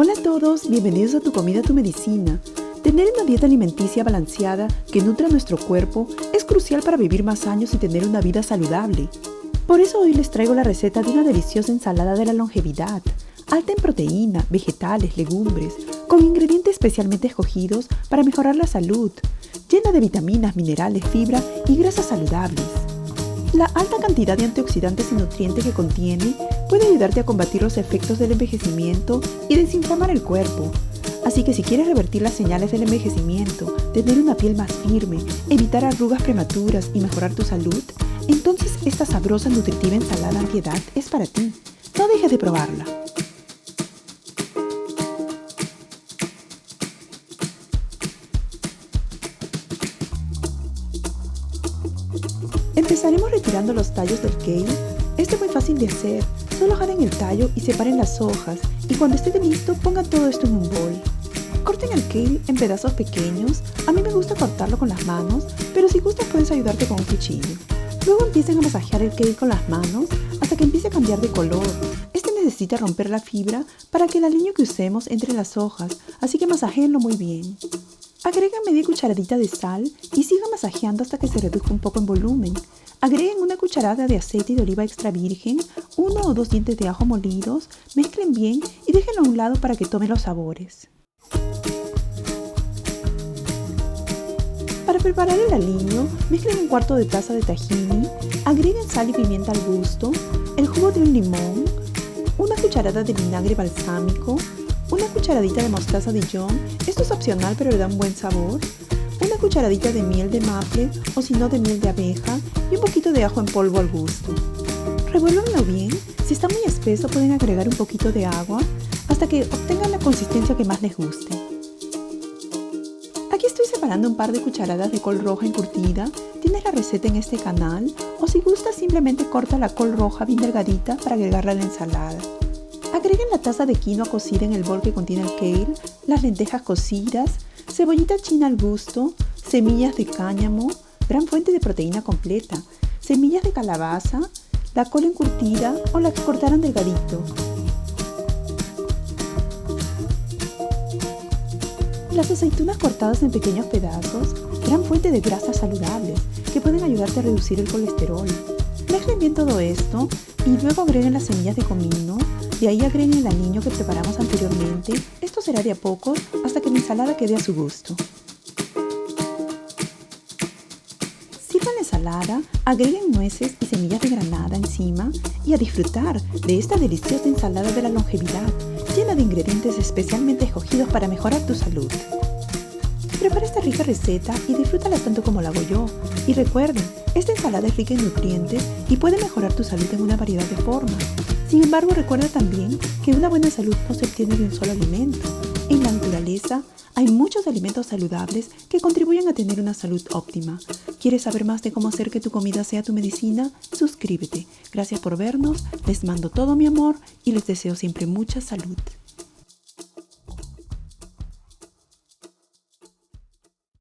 Hola a todos, bienvenidos a Tu Comida, Tu Medicina. Tener una dieta alimenticia balanceada que nutra nuestro cuerpo es crucial para vivir más años y tener una vida saludable. Por eso hoy les traigo la receta de una deliciosa ensalada de la longevidad, alta en proteína, vegetales, legumbres, con ingredientes especialmente escogidos para mejorar la salud, llena de vitaminas, minerales, fibra y grasas saludables. La alta cantidad de antioxidantes y nutrientes que contiene puede ayudarte a combatir los efectos del envejecimiento y desinflamar el cuerpo. Así que si quieres revertir las señales del envejecimiento, tener una piel más firme, evitar arrugas prematuras y mejorar tu salud, entonces esta sabrosa, nutritiva ensalada antiedad es para ti. No dejes de probarla. Empezaremos retirando los tallos del kale. Este es muy fácil de hacer. Solo jalen el tallo y separen las hojas, y cuando esté listo pongan todo esto en un bol. Corten el kale en pedazos pequeños. A mí me gusta cortarlo con las manos, pero si gustas puedes ayudarte con un cuchillo. Luego empiecen a masajear el kale con las manos hasta que empiece a cambiar de color. Este necesita romper la fibra para que el aliño que usemos entre en las hojas, así que masajéenlo muy bien. Agreguen media cucharadita de sal y sigan masajeando hasta que se reduzca un poco en volumen. Agreguen una cucharada de aceite de oliva extra virgen, 1 o 2 dientes de ajo molidos, mezclen bien y déjenlo a un lado para que tome los sabores. Para preparar el aliño, mezclen un cuarto de taza de tahini, agreguen sal y pimienta al gusto, el jugo de un limón, una cucharada de vinagre balsámico, una cucharadita de mostaza Dijon, esto es opcional pero le da un buen sabor, una cucharadita de miel de maple o si no de miel de abeja y un poquito de ajo en polvo al gusto. Revuélvanlo bien, si está muy espeso pueden agregar un poquito de agua hasta que obtengan la consistencia que más les guste. Aquí estoy separando un par de cucharadas de col roja encurtida, tienes la receta en este canal o si gustas simplemente corta la col roja bien delgadita para agregarla a la ensalada. Agreguen la taza de quinoa cocida en el bol que contiene el kale, las lentejas cocidas, cebollita china al gusto, semillas de cáñamo, gran fuente de proteína completa, semillas de calabaza, la col encurtida o la que cortaran delgadito. Las aceitunas cortadas en pequeños pedazos, gran fuente de grasas saludables que pueden ayudarte a reducir el colesterol. Mezclen bien todo esto y luego agreguen las semillas de comino. De ahí agreguen el aliño que preparamos anteriormente. Esto será de a poco hasta que la ensalada quede a su gusto. Sirvan la ensalada, agreguen nueces y semillas de granada encima y a disfrutar de esta deliciosa ensalada de la longevidad, llena de ingredientes especialmente escogidos para mejorar tu salud. Prepara esta rica receta y disfrútala tanto como la hago yo. Y recuerden, esta ensalada es rica en nutrientes y puede mejorar tu salud en una variedad de formas. Sin embargo, recuerda también que una buena salud no se obtiene de un solo alimento. En la naturaleza hay muchos alimentos saludables que contribuyen a tener una salud óptima. ¿Quieres saber más de cómo hacer que tu comida sea tu medicina? Suscríbete. Gracias por vernos, les mando todo mi amor y les deseo siempre mucha salud.